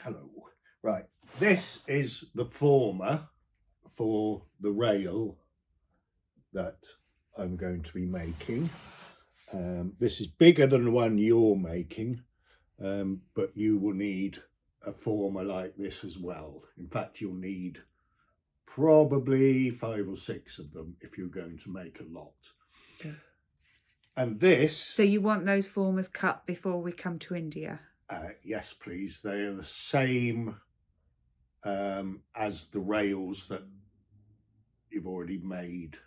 Hello. Right, this is the former for the rail that I'm going to be making. This is bigger than the one you're making, but you will need a former like this as well. In fact, you'll need probably 5 or 6 of them if you're going to make a lot. Okay. And this... So you want those formers cut before we come to India? Yes, please. They are the same as the rails that you've already made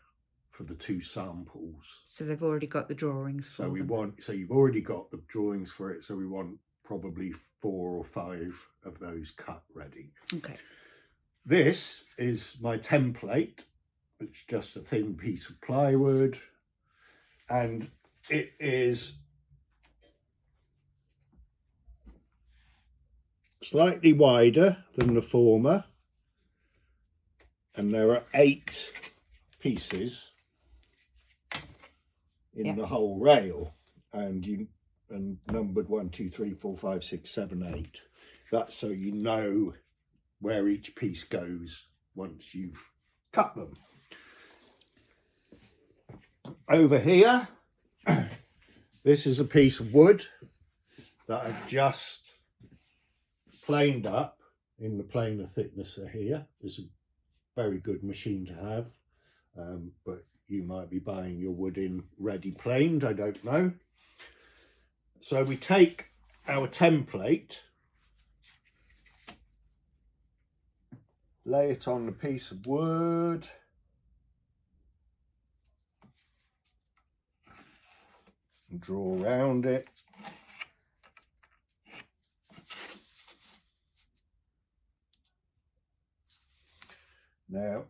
for the 2 samples. So they've already got the drawings for them. So you've already got the drawings for it, so we want probably 4 or 5 of those cut ready. Okay. This is my template. It's just a thin piece of plywood, and it is slightly wider than the former, and there are 8 pieces in the whole rail, and numbered 1, 2, 3, 4, 5, 6, 7, 8. That's so you know where each piece goes once you've cut them. Over here, this is a piece of wood that I've just planed up in the planer thicknesser here. It's a very good machine to have, but you might be buying your wood in ready planed, I don't know. So we take our template, lay it on the piece of wood, and draw around it. Now,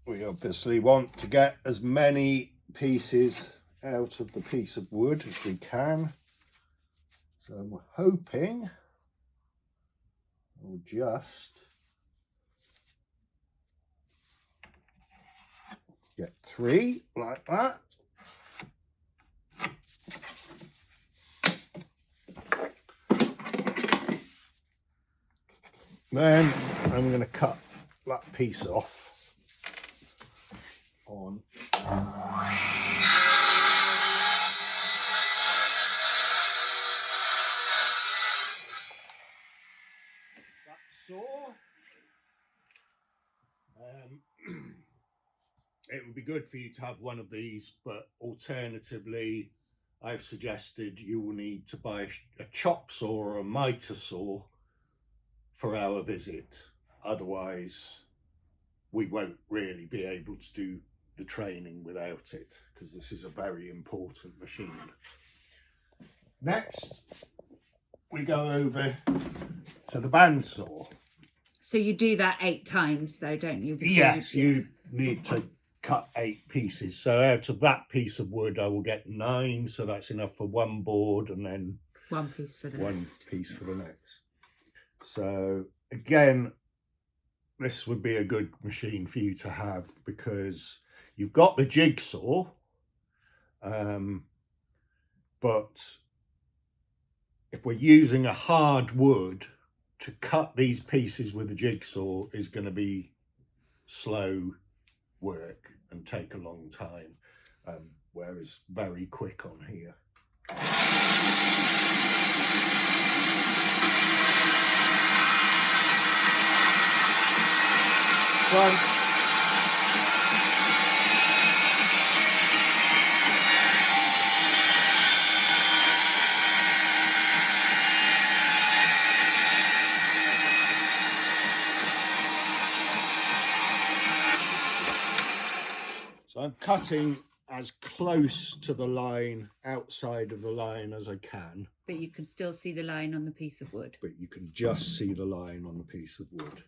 we obviously want to get as many pieces out of the piece of wood as we can. So I'm hoping we'll just get 3 like that. Then I'm going to cut that piece off on that saw. It would be good for you to have one of these, but alternatively I've suggested you will need to buy a chop saw or a miter saw for our visit. Otherwise we won't really be able to do the training without it, because this is a very important machine. Next we go over to the bandsaw. So you do that 8 times though, don't you? Yes, you need to cut 8 pieces. So out of that piece of wood I will get 9, so that's enough for 1 board, and then 1 piece for the next. Piece for the next. So again, this would be a good machine for you to have, because you've got the jigsaw, but if we're using a hard wood, to cut these pieces with the jigsaw is going to be slow work and take a long time, whereas very quick on here. One. So I'm cutting as close to the line, outside of the line, as I can. But you can still see the line on the piece of wood. But you can just see the line on the piece of wood.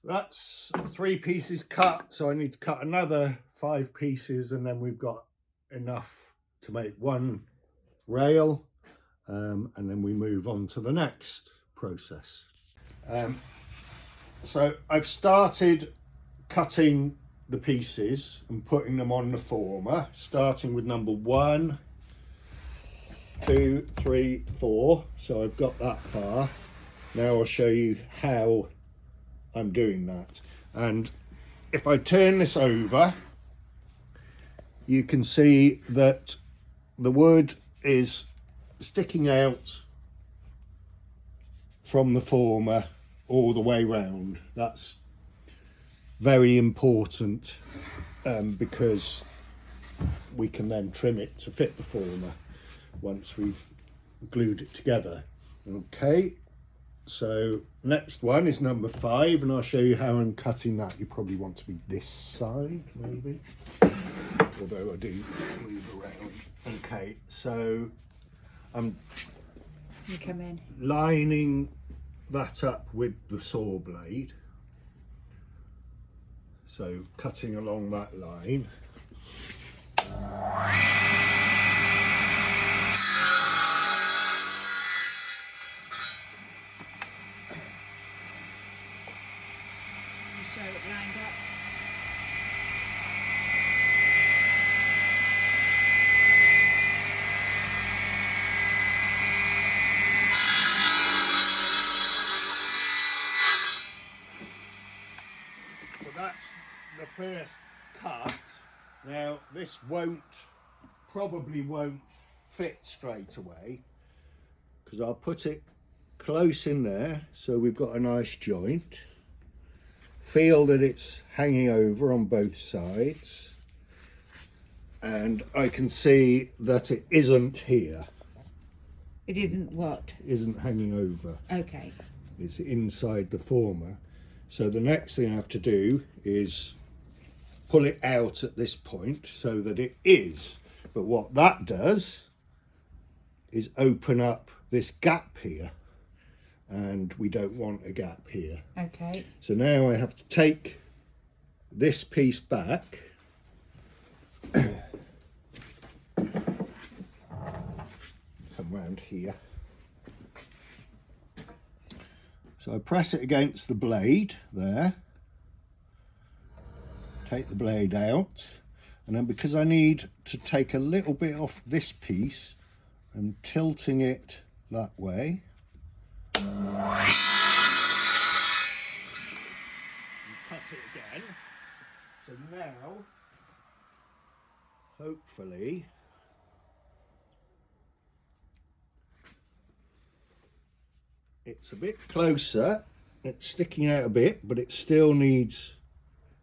That's 3 pieces cut, so I need to cut another 5 pieces, and then we've got enough to make one rail, and then we move on to the next process. So I've started cutting the pieces and putting them on the former, starting with number 1, 2, 3, 4. So I've got that far. Now I'll show you how I'm doing that. And if I turn this over, you can see that the wood is sticking out from the former all the way round. That's very important, because we can then trim it to fit the former once we've glued it together. Okay, so next one is number 5, and I'll show you how I'm cutting that. You probably want to be this side maybe, although I do move around. Okay, so I'm You come in. lining that up with the saw blade, so cutting along that line. Show it lined up. So that's the first cut. Now this probably won't fit straight away, because I'll put it close in there so we've got a nice joint. Feel that it's hanging over on both sides, and I can see that it isn't here. It isn't what? Isn't hanging over. Okay. It's inside the former. So the next thing I have to do is pull it out at this point so that it is. But what that does is open up this gap here, and we don't want a gap here. Okay. So now I have to take this piece back, come round here. So I press it against the blade there, take the blade out, and then because I need to take a little bit off this piece, I'm tilting it that way. And cut it again. So now, hopefully, it's a bit closer. It's sticking out a bit, but it still needs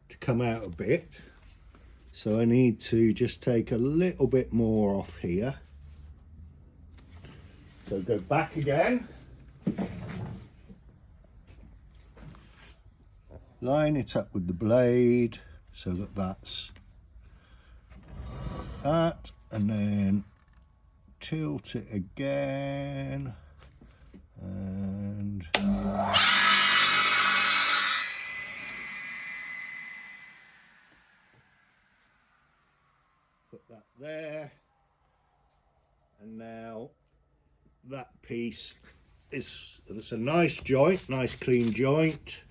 to come out a bit. So I need to just take a little bit more off here. So go back again. Line it up with the blade so that that's that, and then tilt it again, and put that there. And now that piece it's a nice joint, nice clean joint,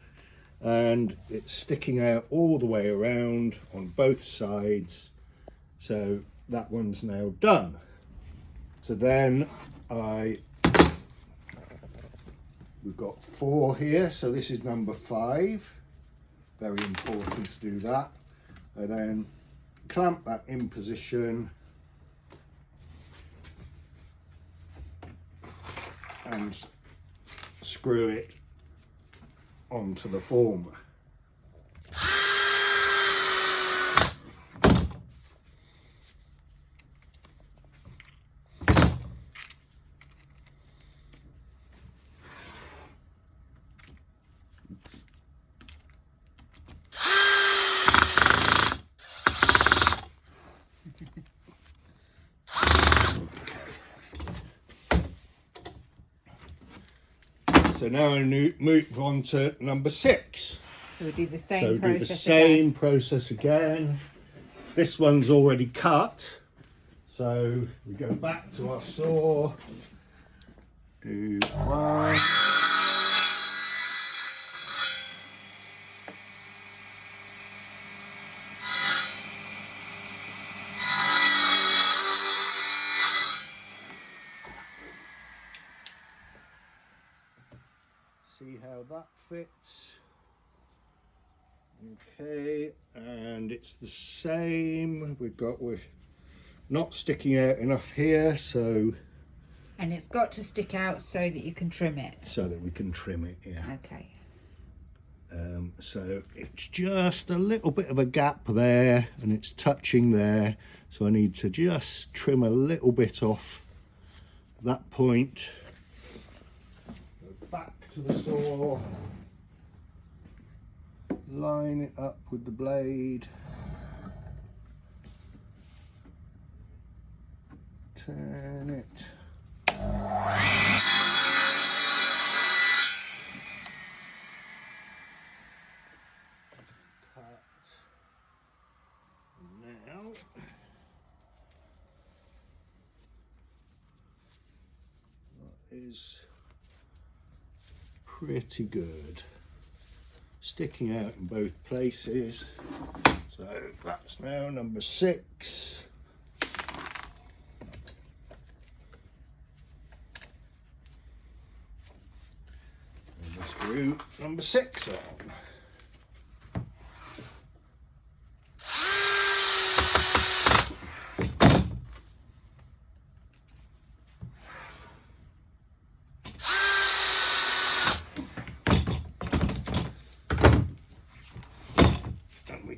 and it's sticking out all the way around on both sides. So that one's now done. So then we've got 4 here, so this is number 5. Very important to do that. I then clamp that in position and screw it onto the former. So now I move on to number 6. So we'll do the same So do process the same again. process again. This one's already cut. So we go back to our saw. Do one. See how that fits. Okay, and it's the same. We're not sticking out enough here, so And it's got to stick out so that you can trim it. so that we can trim it. Yeah. Okay. So it's just a little bit of a gap there, and it's touching there. So I need to just trim a little bit off that point. Go back to the saw. Line it up with the blade. Turn it. Cut. Now that is pretty good. Sticking out in both places. So that's now number 6. And the screw number 6 on.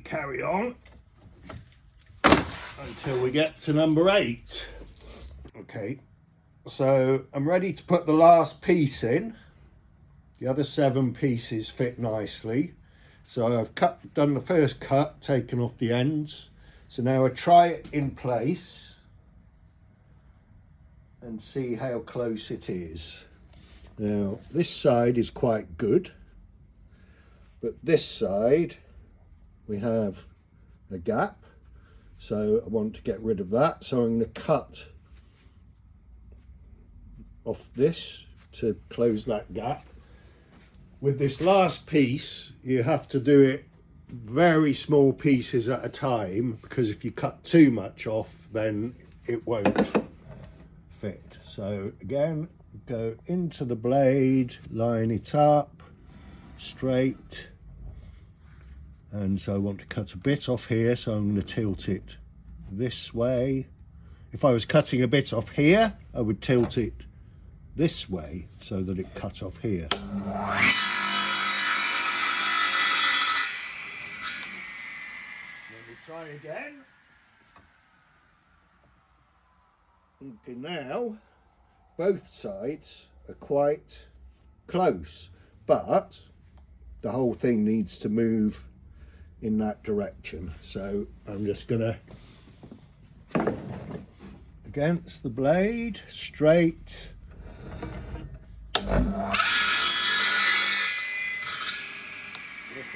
Carry on until we get to number 8. Okay, so I'm ready to put the last piece in. The other 7 pieces fit nicely, so I've done the first cut, taken off the ends. So now I try it in place and see how close it is. Now this side is quite good, but this side we have a gap, so I want to get rid of that. So I'm going to cut off this to close that gap. With this last piece, you have to do it very small pieces at a time, because if you cut too much off, then it won't fit. So again, go into the blade, line it up straight. And so I want to cut a bit off here, so I'm going to tilt it this way. If I was cutting a bit off here, I would tilt it this way so that it cut off here. Then we try again. Okay, now both sides are quite close, but the whole thing needs to move in that direction. So I'm just gonna, against the blade, straight. Little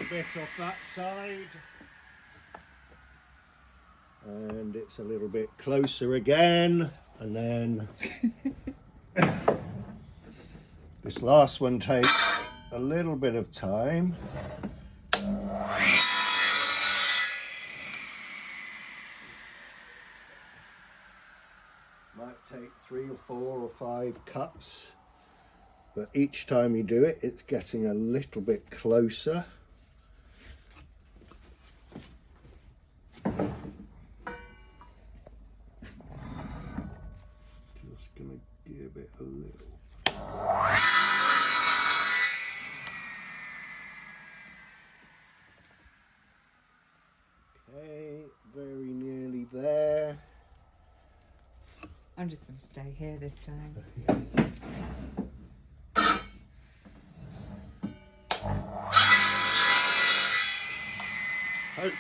bit off that side. And it's a little bit closer again. And then this last one takes a little bit of time. Might take 3 or 4 or 5 cuts, but each time you do it, it's getting a little bit closer. Just gonna give it a little. Okay, very nearly there. I'm just going to stay here this time. Okay.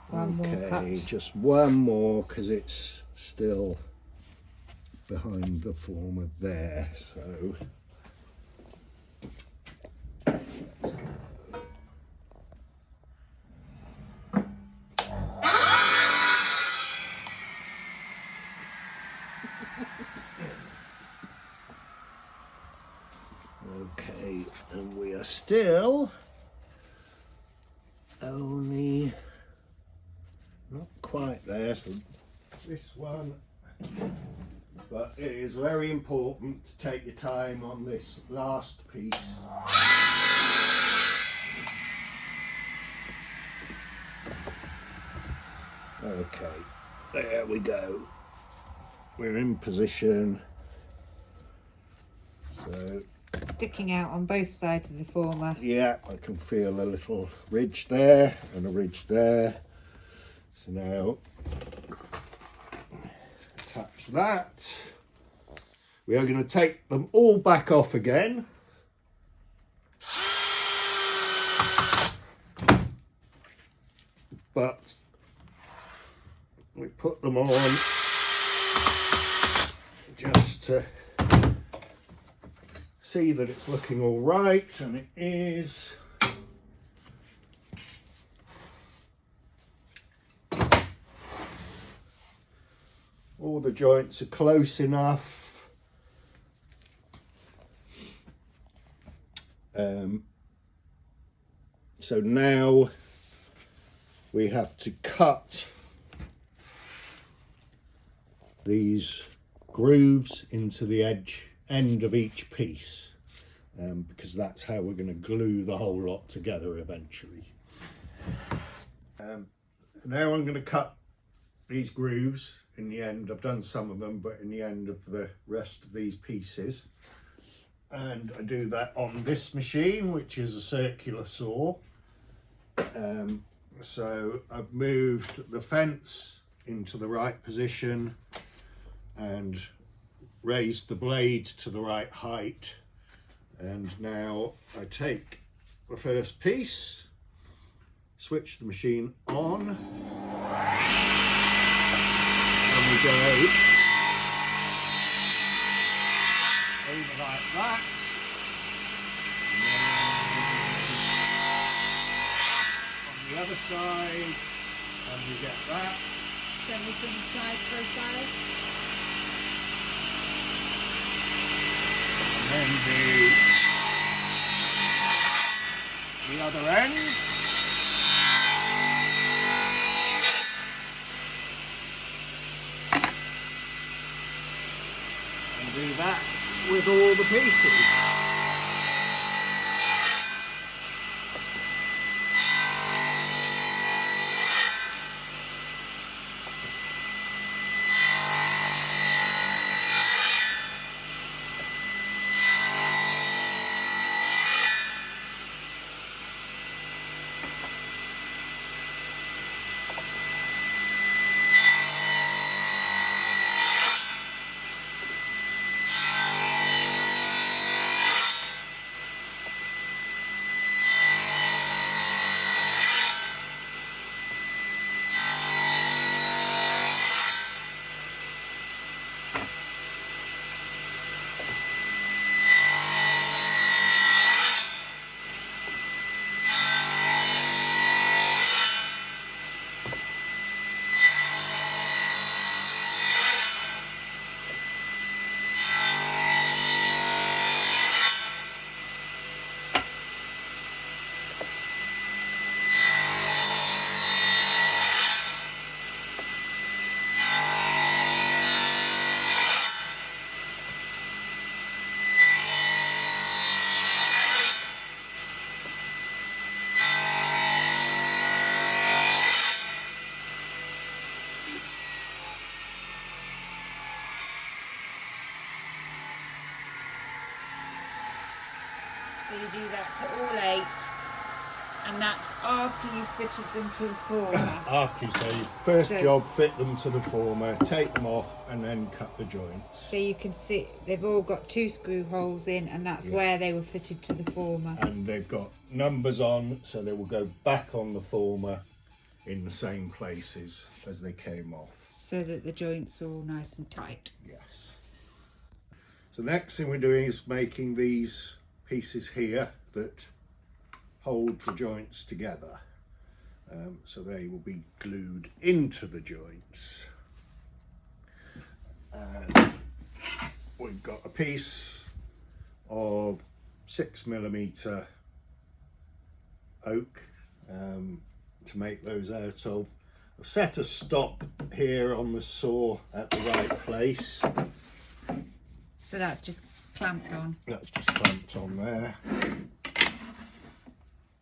One more cut. Just one more, because it's still behind the former there. So okay, and we are still only not quite there, so this one, but it is very important to take your time on this last piece. Okay, there we go. We're in position. So Sticking out on both sides of the former. yeah, I can feel a little ridge there and a ridge there. So now attach that. We are going to take them all back off again. But we put them on just to see that it's looking all right, and it is. All the joints are close enough. So now we have to cut these grooves into the end of each piece, because that's how we're going to glue the whole lot together eventually. Now I'm going to cut these grooves in the end. I've done some of them, but in the end of the rest of these pieces, and I do that on this machine, which is a circular saw. So I've moved the fence into the right position and raised the blade to the right height, and now I take the first piece, switch the machine on, and we go over like that, and then on the other side, and we get that. Then we can side profile. And then the other end. And do that with all the pieces. So you do that to all 8, and that's after you've fitted them to the former. After you say first So- job, fit them to the former, take them off, and then cut the joints. So you can see they've all got 2 screw holes in, and that's Yeah. where they were fitted to the former. And they've got numbers on, so they will go back on the former in the same places as they came off. So that the joints are all nice and tight. Yes. So the next thing we're doing is making these pieces here that hold the joints together. So they will be glued into the joints. And we've got a piece of 6mm oak to make those out of. I've set a stop here on the saw at the right place. So that's just clamped on. That's just clamped on there.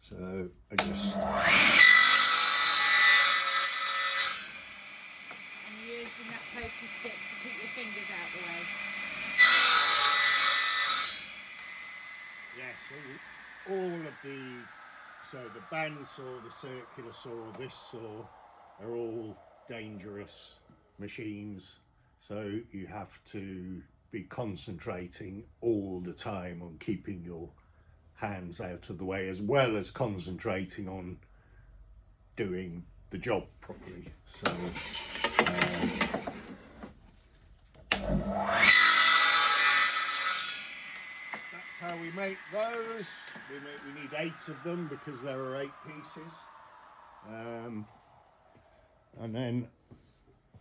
So I just... And you're using that pokey stick to keep your fingers out the way. Yes, all of the bandsaw, the circular saw, this saw are all dangerous machines. So you have to be concentrating all the time on keeping your hands out of the way, as well as concentrating on doing the job properly. So that's how we make those. We need 8 of them because there are 8 pieces. And then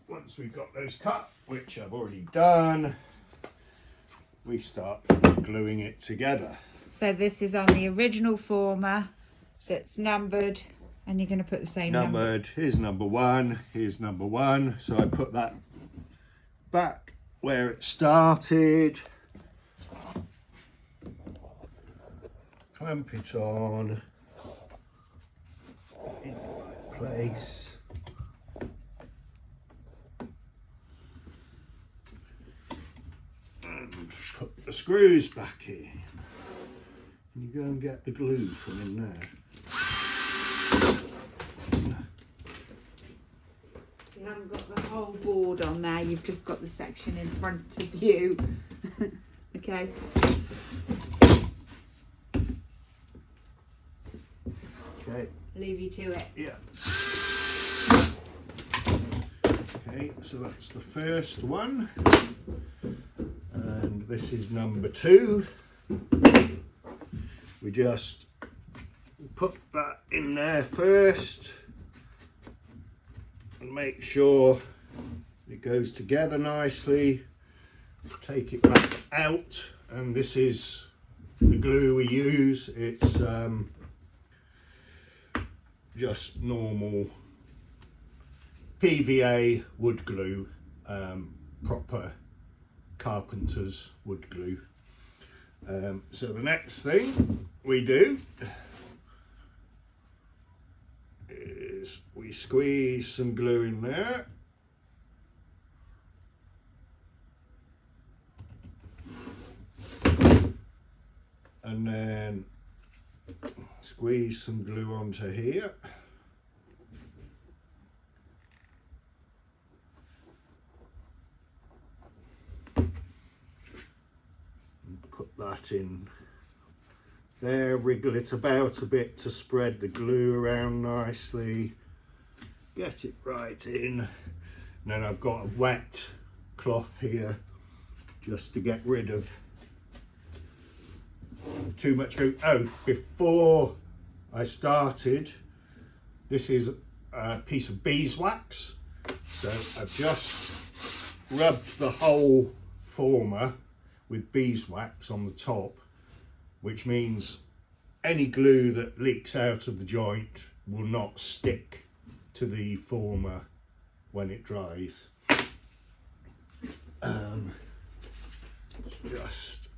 once we've got those cut, which I've already done, we start gluing it together. So this is on the original former that's numbered, and you're going to put the same numbered. Here's number 1, here's number 1. So I put that back where it started, clamp it on in the right place. Put the screws back in. You go and get the glue from in there. You haven't got the whole board on there, you've just got the section in front of you. Okay. Okay. Leave you to it. Yeah. Okay, so that's the first one. And this is number 2. We just put that in there first and make sure it goes together nicely. Take it back out, and this is the glue we use. It's just normal PVA wood glue, proper carpenter's wood glue. So the next thing we do is we squeeze some glue in there. And then squeeze some glue onto here. Put that in there, wriggle it about a bit to spread the glue around nicely, get it right in. And then I've got a wet cloth here just to get rid of too much glue. Oh, before I started, this is a piece of beeswax, so I've just rubbed the whole former with beeswax on the top, which means any glue that leaks out of the joint will not stick to the former when it dries. Just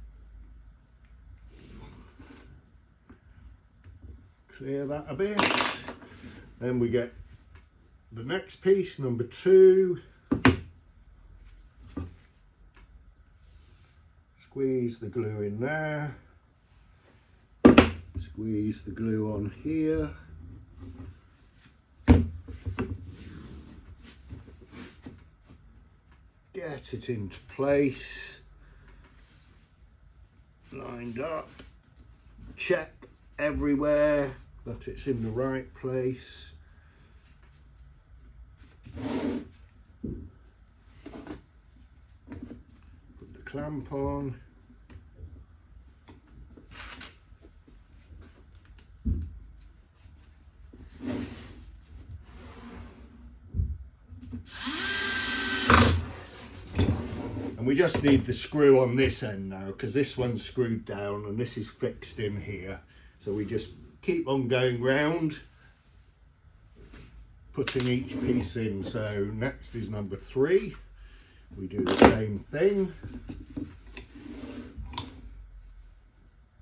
clear that a bit. Then we get the next piece, number 2. Squeeze the glue in there, squeeze the glue on here, get it into place, lined up, check everywhere that it's in the right place. Put the clamp on. And we just need the screw on this end now, because this one's screwed down and this is fixed in here. So we just keep on going round, putting each piece in. So next is number 3. We do the same thing.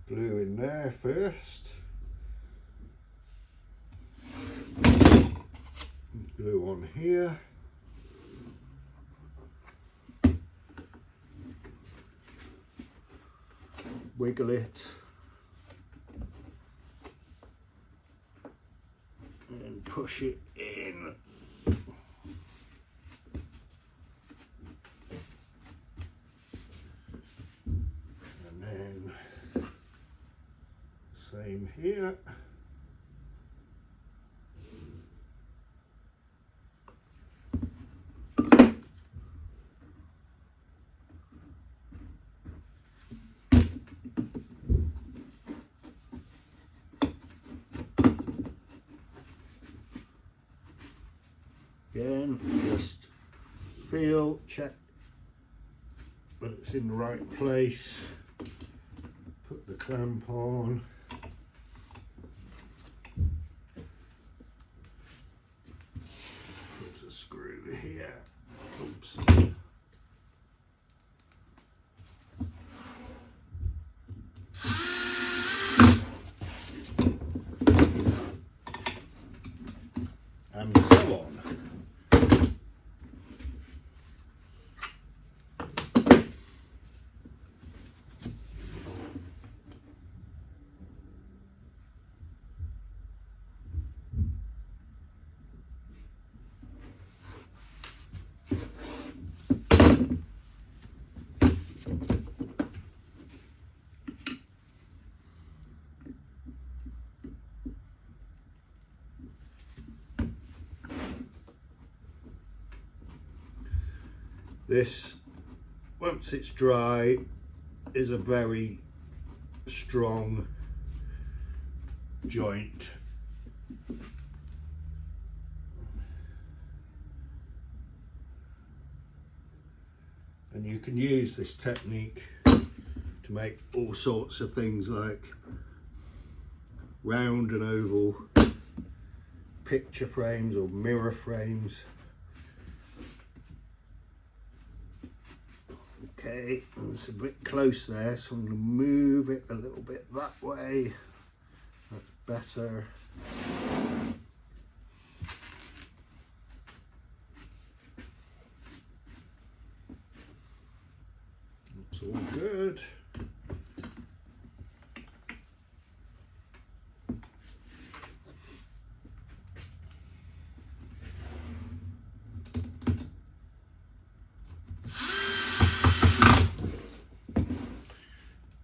Glue in there first. Glue on here. Wiggle it. And push it in. And then same here. Again, just feel, check that it's in the right place, put the clamp on, put a screw here, oops. And so on. This, once it's dry, is a very strong joint. And you can use this technique to make all sorts of things like round and oval picture frames or mirror frames. Okay, it's a bit close there, so I'm going to move it a little bit that way. That's better. It's all good.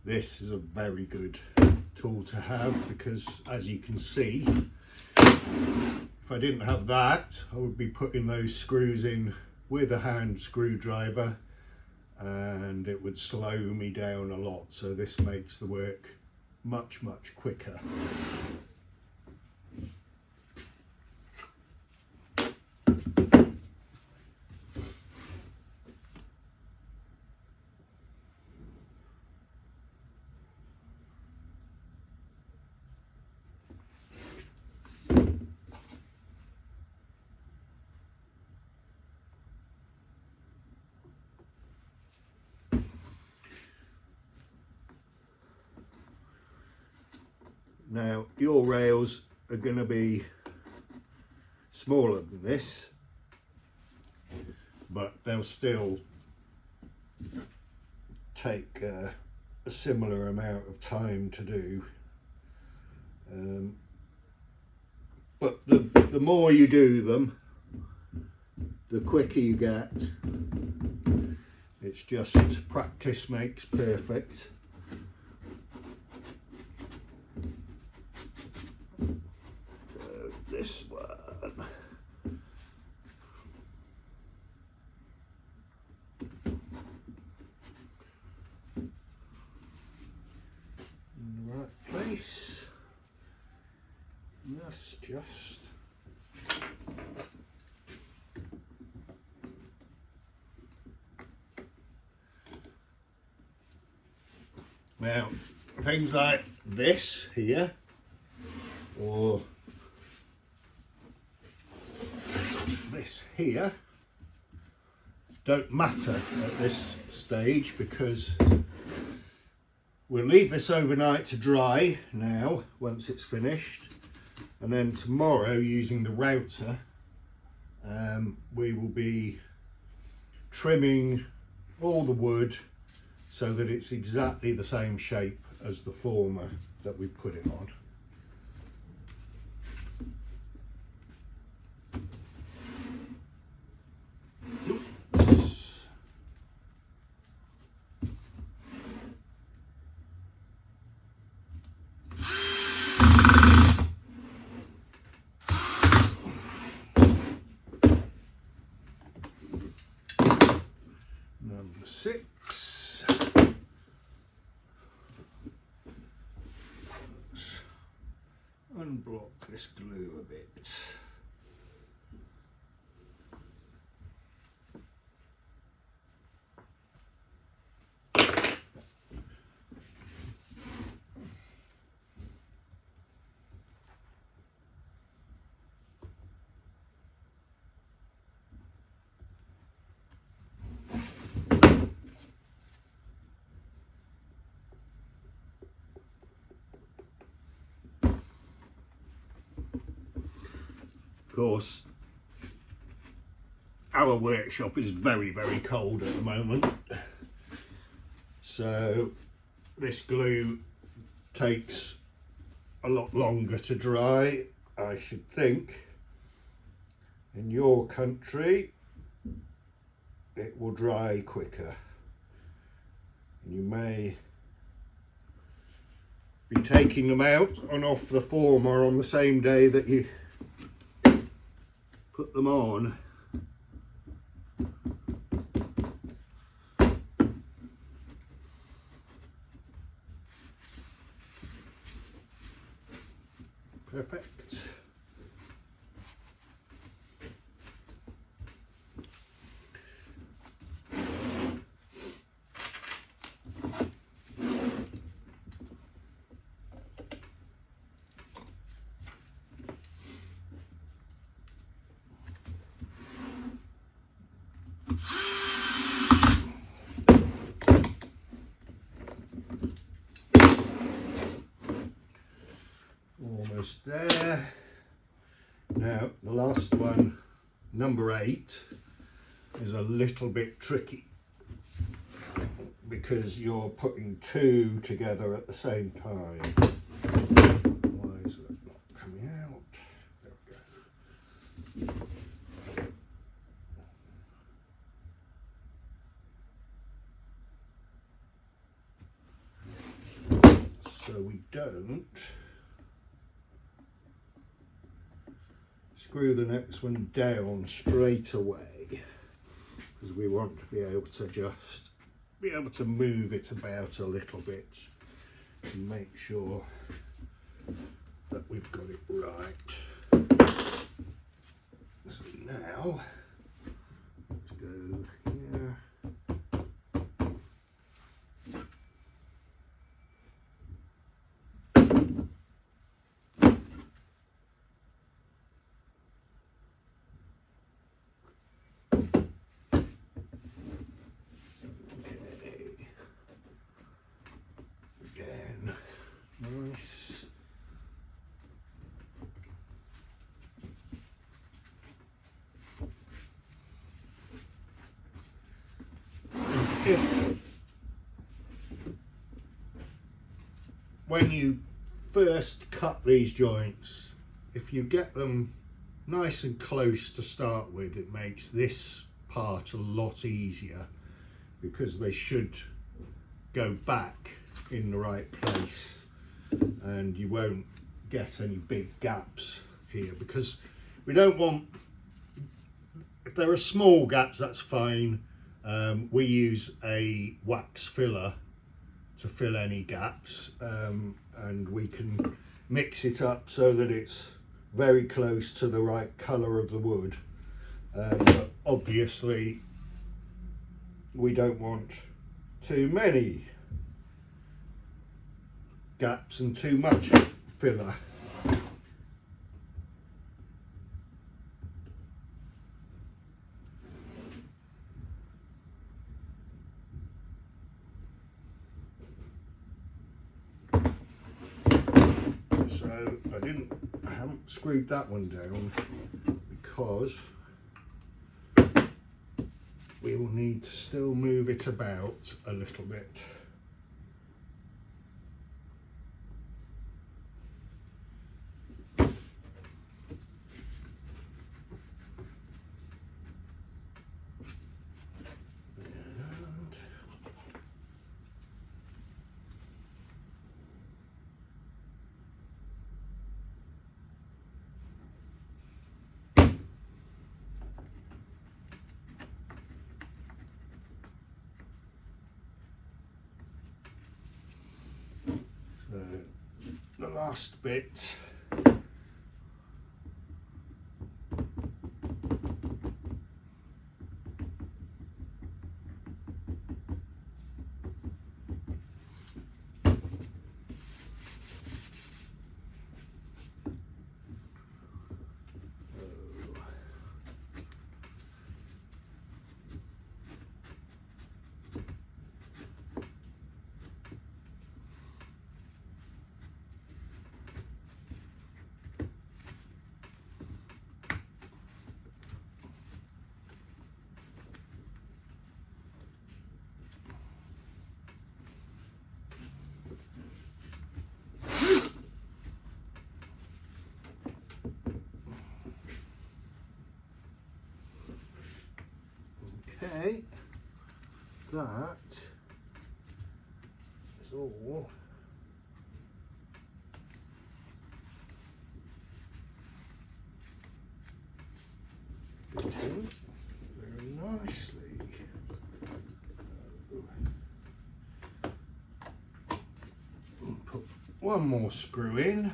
This is a very good tool to have because, as you can see, if I didn't have that, I would be putting those screws in with a hand screwdriver and it would slow me down a lot. So this makes the work much quicker. Now your rails are going to be smaller than this, but they'll still take a similar amount of time to do. But the more you do them, the quicker you get. It's just practice makes perfect. This one. adjust. Now, things like this here, or this here, don't matter at this stage, because we'll leave this overnight to dry now once it's finished, and then tomorrow, using the router, we will be trimming all the wood so that it's exactly the same shape as the former that we put it on. Oops. Number 6. Let's unblock this glue a bit. Of course, our workshop is very, very cold at the moment, so this glue takes a lot longer to dry. I should think in your country it will dry quicker. You may be taking them out and off the former on the same day that you put them on. Perfect. Almost there. Now the last one, number 8, is a little bit tricky because you're putting 2 together at the same time. Why is that not coming out? There we go. So we don't screw the next one down straight away, because we want to be able to just be able to move it about a little bit to make sure that we've got it right. So now let's go here. Nice. If when you first cut these joints, if you get them nice and close to start with, it makes this part a lot easier, because they should go back in the right place and you won't get any big gaps here, because we don't want, if there are small gaps, that's fine. We use a wax filler to fill any gaps, and we can mix it up so that it's very close to the right colour of the wood, but obviously we don't want too many gaps and too much filler. So I haven't screwed that one down because we will need to still move it about a little bit. So the last bit okay, that is all fitting very nicely. Put one more screw in.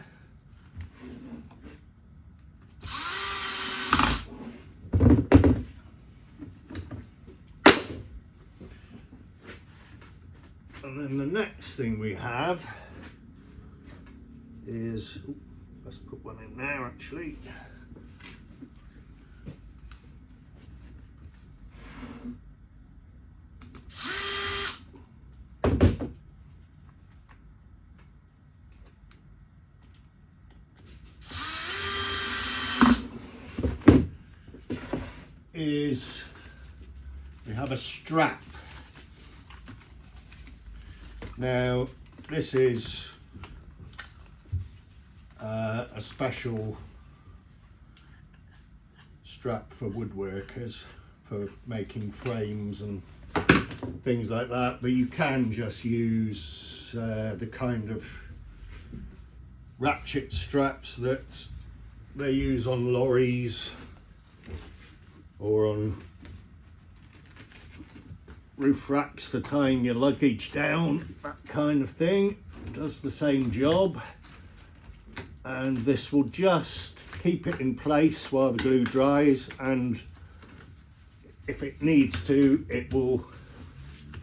And then the next thing we have is, let's put one in there actually. Is we have a strap. Now this is a special strap for woodworkers for making frames and things like that, but you can just use the kind of ratchet straps that they use on lorries or on roof racks for tying your luggage down, that kind of thing. Does the same job, and this will just keep it in place while the glue dries, and if it needs to, it will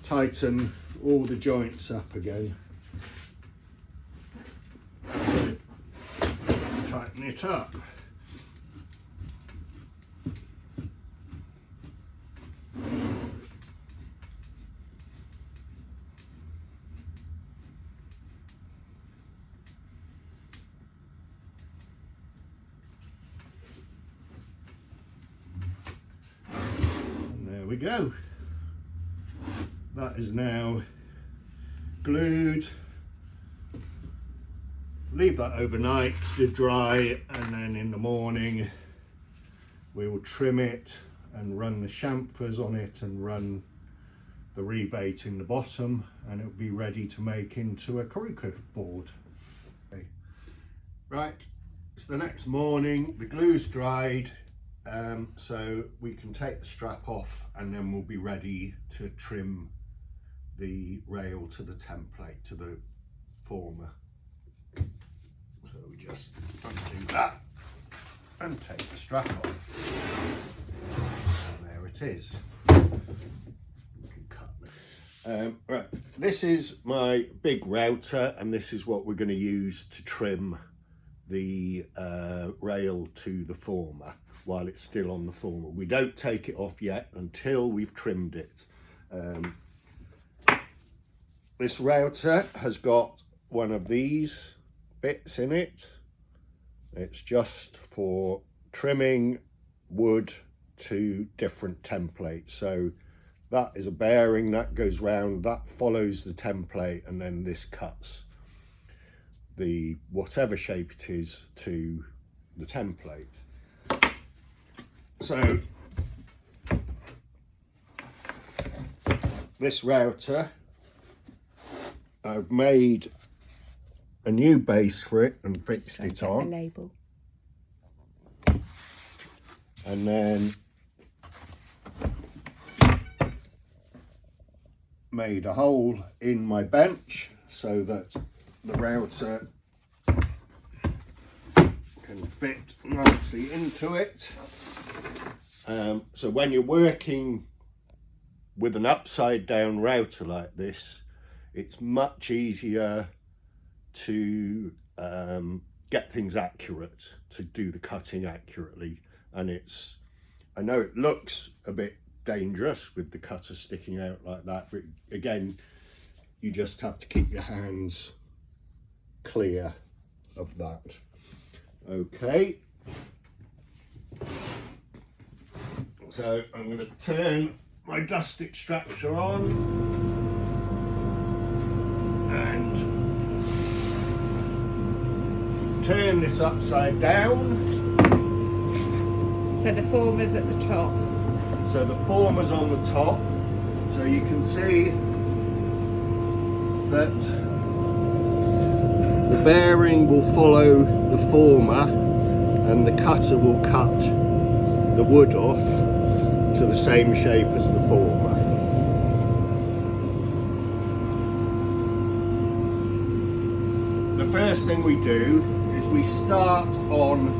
tighten all the joints up again. So, tighten it up. We go. That is now glued. Leave that overnight to dry, and then in the morning we will trim it and run the chamfers on it and run the rebate in the bottom, and it will be ready to make into a Carrooka board. Okay. Right, it's the next morning, the glue's dried. So we can take the strap off, and then we'll be ready to trim the rail to the template, to the former. So we just undo that. and take the strap off. And there it is. You can cut. Right, this is my big router, and this is what we're going to use to trim the rail to the former while it's still on the former. We don't take it off yet until we've trimmed it. This router has got one of these bits in it. It's just for trimming wood to different templates. So that is a bearing that goes round, that follows the template, and then this cuts the whatever shape it is to the template. So this router, I've made a new base for it and fixed it on. The label. And then made a hole in my bench so that the router can fit nicely into it. So when you're working with an upside down router like this, it's much easier to get things accurate, to do the cutting accurately. And I know it looks a bit dangerous with the cutter sticking out like that, but again, you just have to keep your hands clear of that. Okay, so I'm going to turn my dust extractor on and turn this upside down. So the former's at the top. So the former's on the top, so you can see that the bearing will follow the former and the cutter will cut the wood off to the same shape as the former. The first thing we do is we start on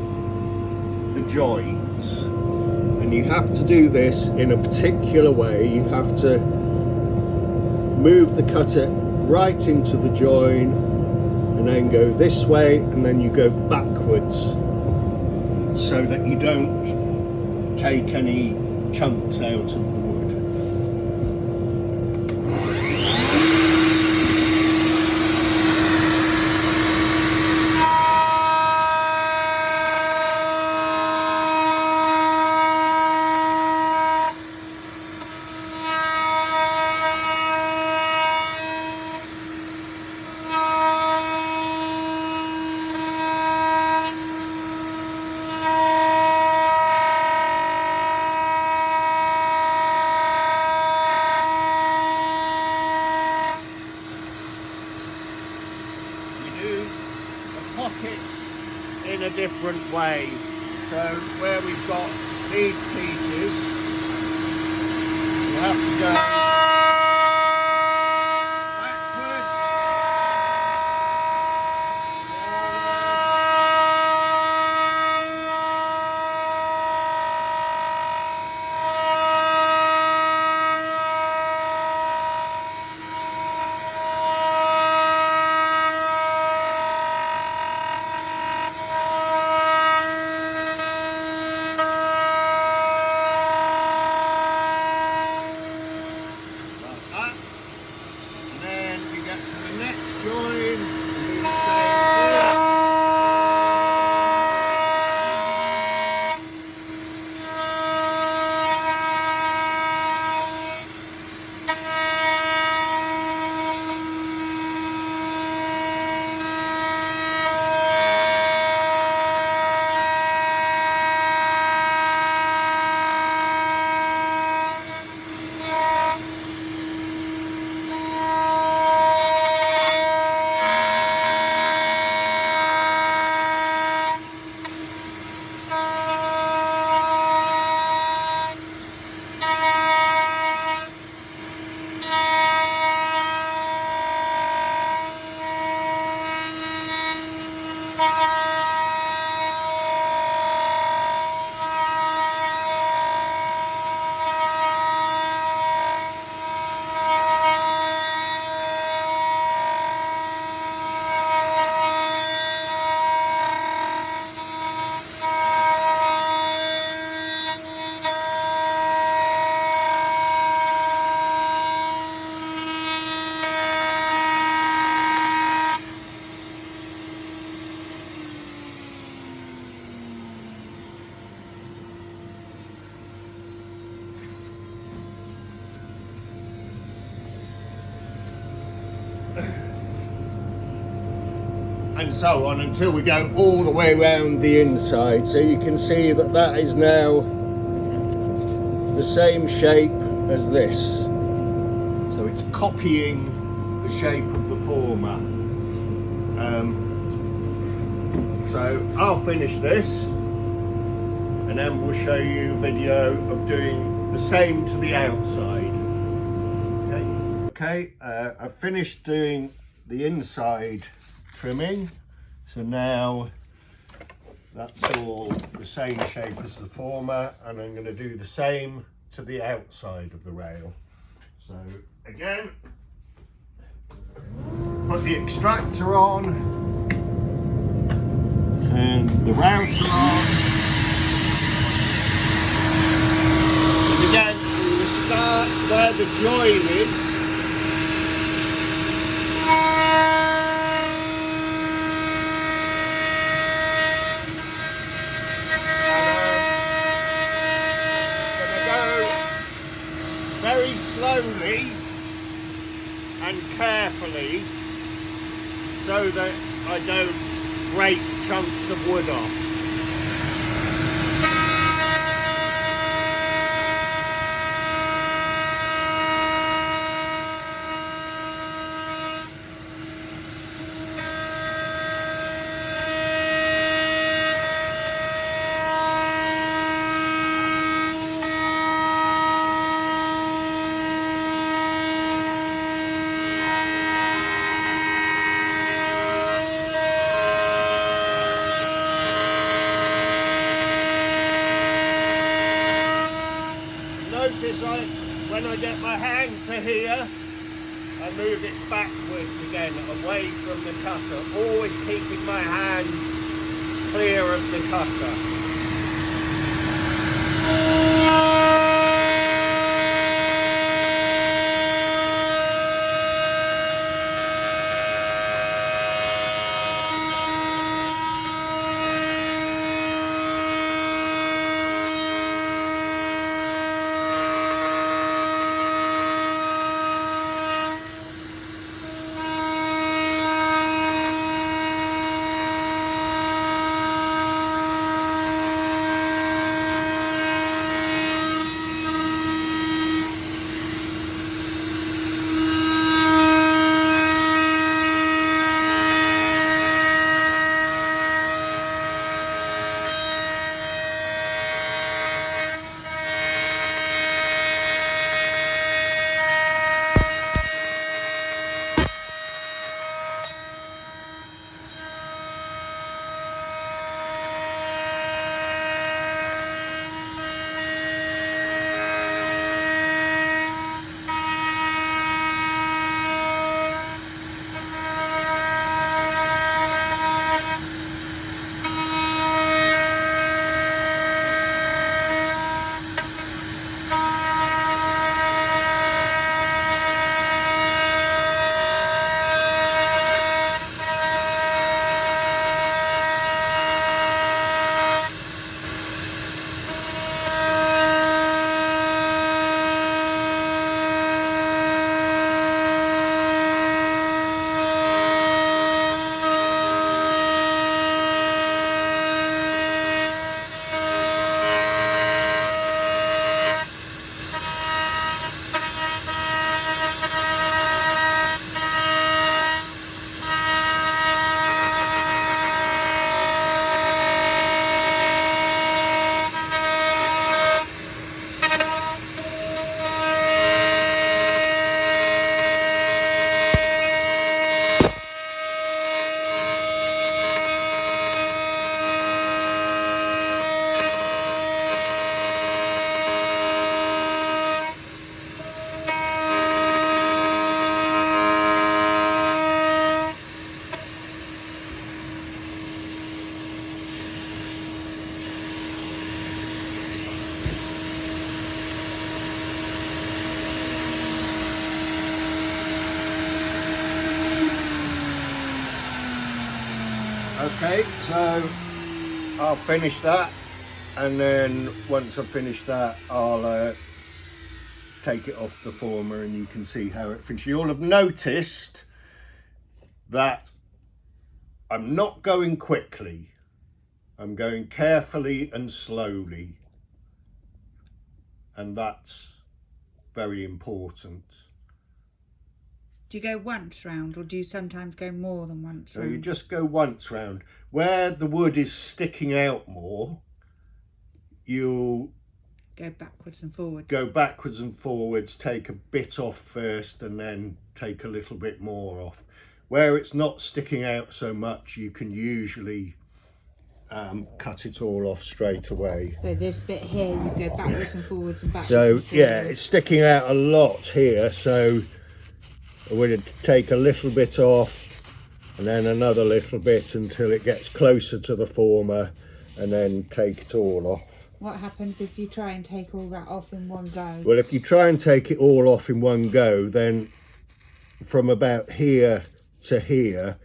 the joins, and you have to do this in a particular way. You have to move the cutter right into the join and then go this way, and then you go backwards so that you don't take any chunks out of the wood. Pockets in a different way. So where we've got these pieces, you have to go backwards, and so on until we go all the way around the inside. So you can see that that is now the same shape as this. So it's copying the shape of the former. So I'll finish this and then we'll show you a video of doing the same to the outside. Okay, I've finished doing the inside trimming, so now that's all the same shape as the former, and I'm going to do the same to the outside of the rail. So again, put the extractor on, turn the router on, and again we start where the join is. Very slowly and carefully so that I don't break chunks of wood off. Notice when I get my hand to here, I move it backwards again, away from the cutter, always keeping my hand clear of the cutter. Okay, so I'll finish that, and then once I've finished that, I'll take it off the former and you can see how it finishes. You'll have noticed that I'm not going quickly. I'm going carefully and slowly. And that's very important. Do you go once round, or do you sometimes go more than once round? So you just go once round. Where the wood is sticking out more, you'll go backwards and forwards. Go backwards and forwards, take a bit off first and then take a little bit more off. Where it's not sticking out so much, you can usually cut it all off straight away. So this bit here, you go backwards and forwards and backwards So and forwards. yeah, it's sticking out a lot here, so I'm going to take a little bit off and then another little bit until it gets closer to the former, and then take it all off. What happens if you try and take all that off in one go? Well, if you try and take it all off in one go, then from about here to here,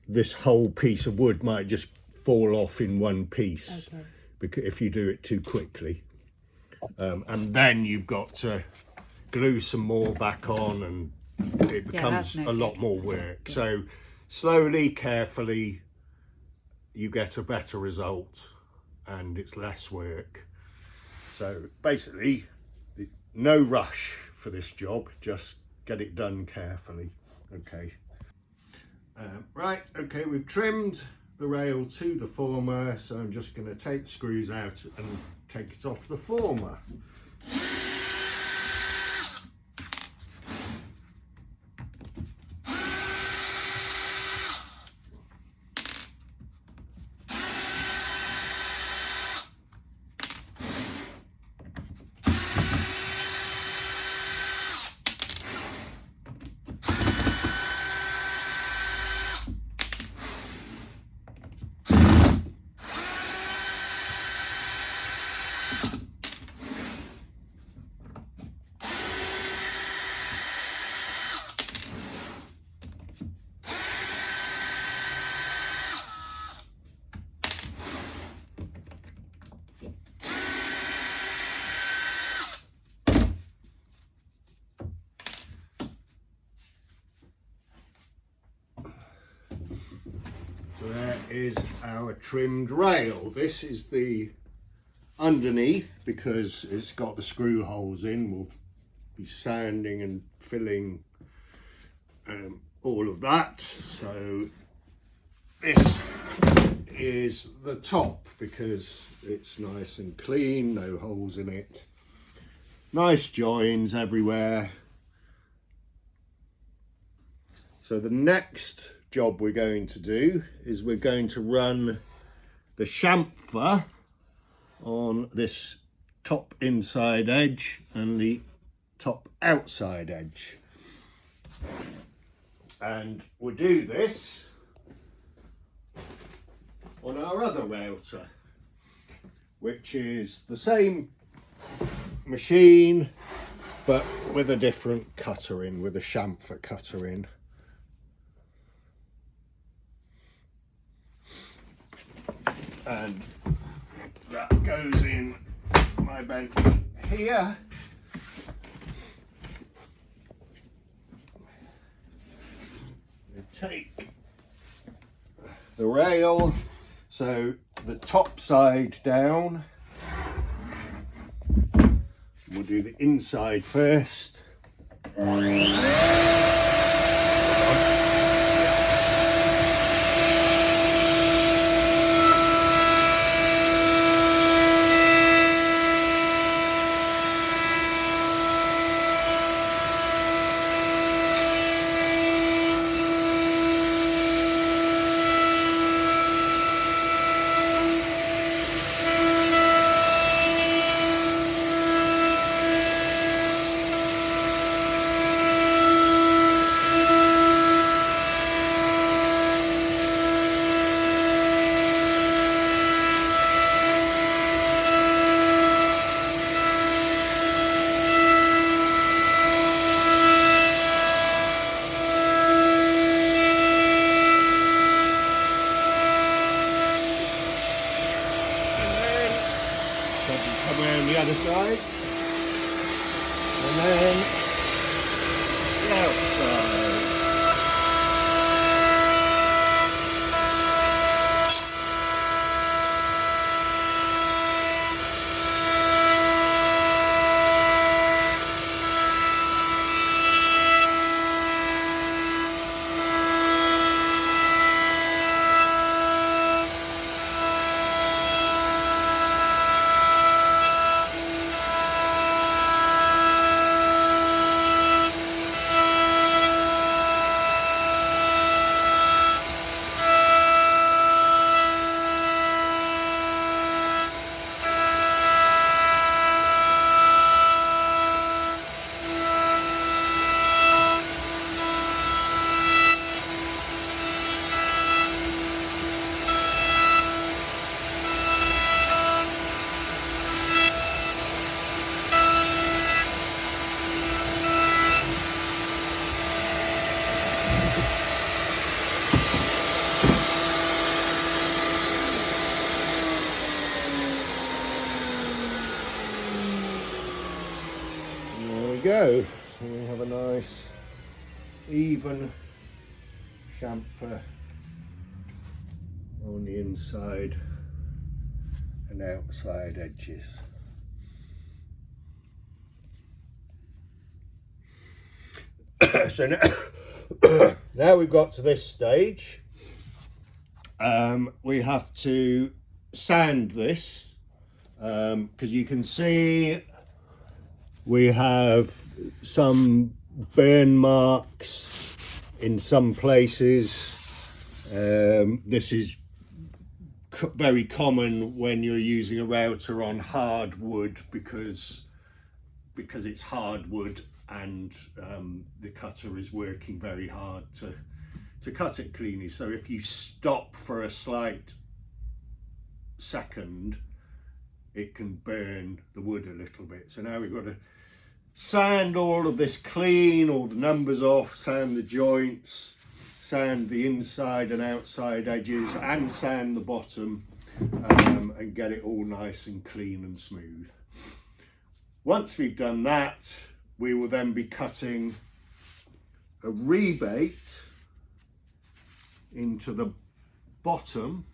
this whole piece of wood might just fall off in one piece. Okay. Because if you do it too quickly. And then you've got to glue some more back on, and it becomes a lot more work. Yeah. So slowly, carefully, you get a better result and it's less work. So basically, no rush for this job, just get it done carefully. Okay. Right, okay, we've trimmed the rail to the former, so I'm just going to take the screws out and take it off the former. So there is our trimmed rail. This is the underneath, because it's got the screw holes in. We'll be sanding and filling all of that. So this is the top, because it's nice and clean, no holes in it. Nice joins everywhere. So the next job we're going to do is we're going to run the chamfer on this top inside edge and the top outside edge, and we'll do this on our other router, which is the same machine but with a different cutter in, with a chamfer cutter in. And that goes in my bench here. We take the rail, so the top side down. We'll do the inside first. Come around the other side, and then the outside. go. So we have a nice even chamfer on the inside and outside edges. So now we've got to this stage, we have to sand this, because you can see we have some burn marks in some places. This is very common when you're using a router on hardwood because it's hardwood and the cutter is working very hard to cut it cleanly. So if you stop for a slight second, it can burn the wood a little bit. So now we've got to sand all of this clean, all the numbers off, sand the joints, sand the inside and outside edges, and sand the bottom, and get it all nice and clean and smooth. Once we've done that, we will then be cutting a rebate into the bottom,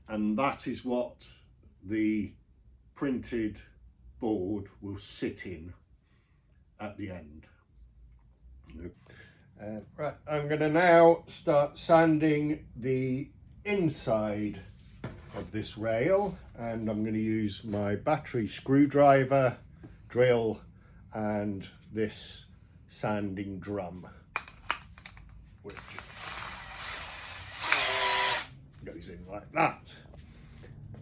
and that is what the printed board will sit in at the end. Right, I'm going to now start sanding the inside of this rail, and I'm going to use my battery screwdriver, drill, and this sanding drum, which goes in like that.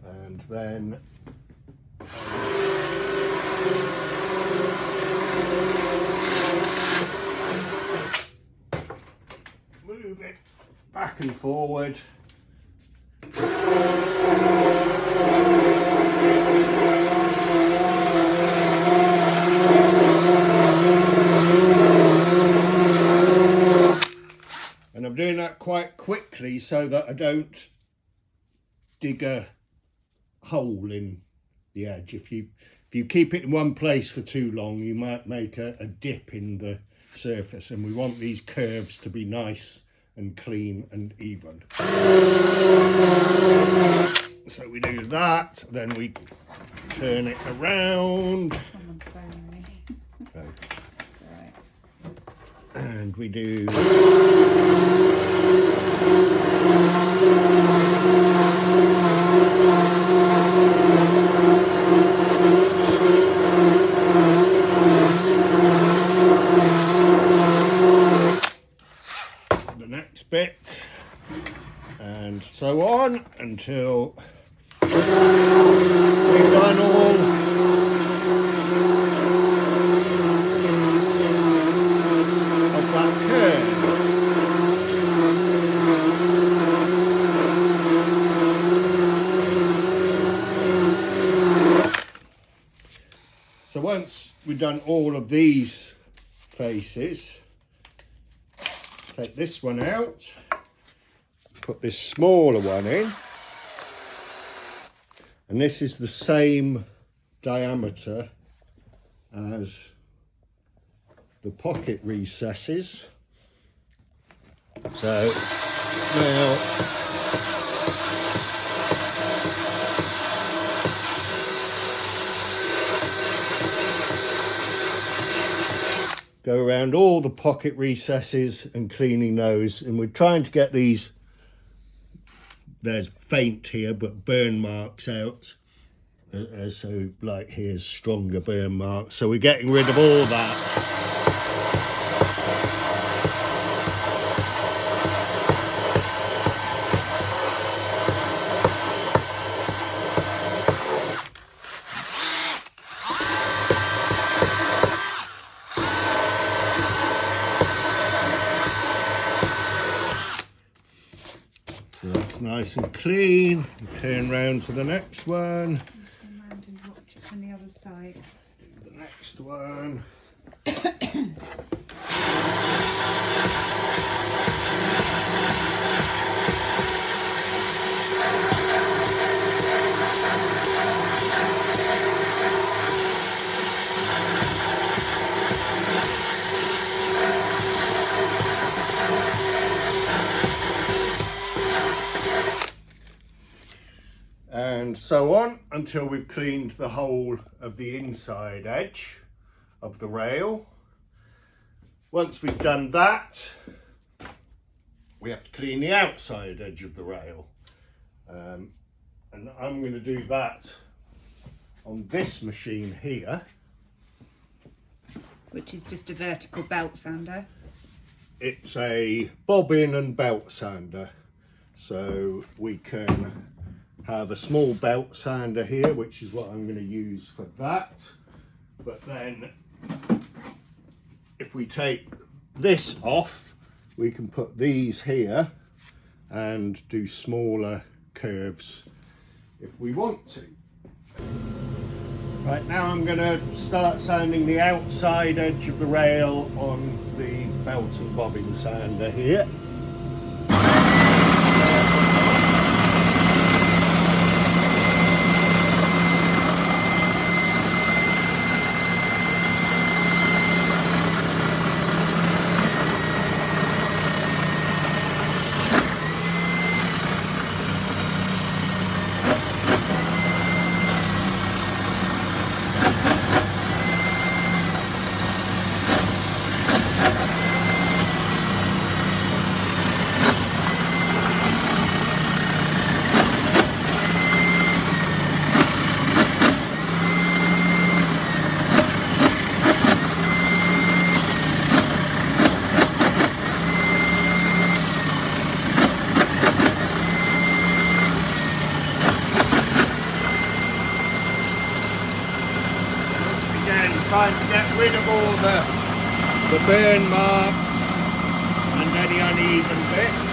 And then move it back and forward. And I'm doing that quite quickly so that I don't dig a hole in the edge. If you keep it in one place for too long, you might make a dip in the surface, and we want these curves to be nice and clean and even. So we do that, then we turn it around. Someone's phoning me. Okay. It's all right. And we do the next bit, and so on until we've done all of that curve. So once we've done all of these faces, take this one out, put this smaller one in, and this is the same diameter as the pocket recesses. So now go around all the pocket recesses and cleaning those, and we're trying to get these, there's faint here but burn marks out, so like here's stronger burn marks, so we're getting rid of all that. So that's nice and clean. Turn round to the next one. Turn round and watch it from the other side. The next one. so on until we've cleaned the whole of the inside edge of the rail. Once we've done that, we have to clean the outside edge of the rail. And I'm going to do that on this machine here. Which is just a vertical belt sander. It's a bobbin and belt sander. So we can have a small belt sander here, which is what I'm going to use for that. But then if we take this off, we can put these here and do smaller curves if we want to. Right, now I'm going to start sanding the outside edge of the rail on the belt and bobbin sander here. Trying to get rid of all the burn marks and any uneven bits.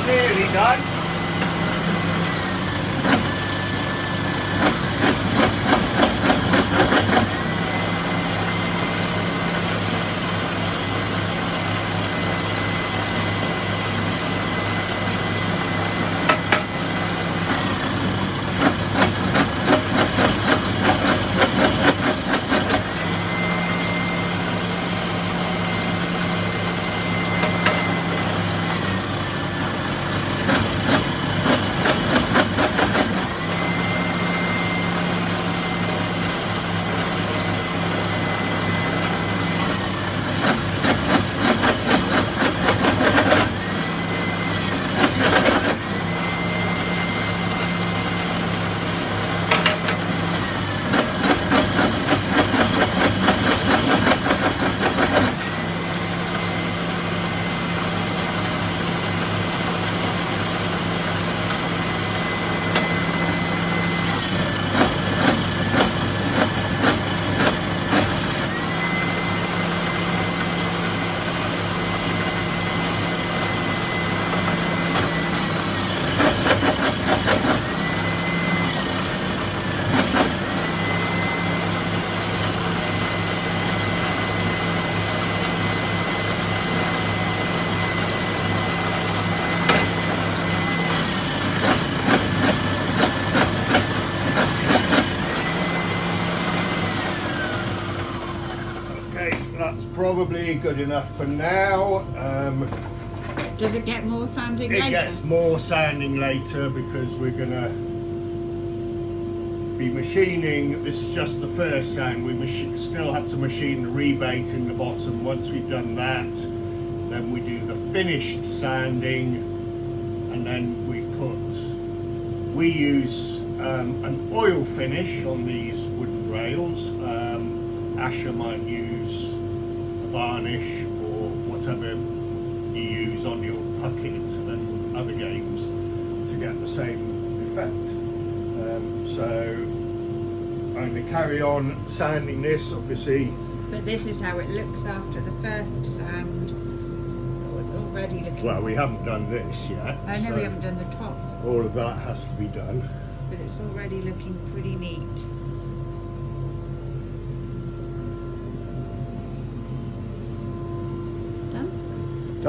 Nearly done. That's probably good enough for now. Does it get more sanding It later? gets more sanding later because we're gonna be machining. This is just the first sand. We still have to machine the rebate in the bottom. Once we've done that, then we do the finished sanding, and then we use an oil finish on these wooden rails. Asher might use a varnish or whatever you use on your Puckett and other games to get the same effect. So I'm going to carry on sanding this, obviously. But this is how it looks after the first sand. So it's already looking. Well, we haven't done this yet. I know so we haven't done the top, all of that has to be done. but it's already looking pretty neat.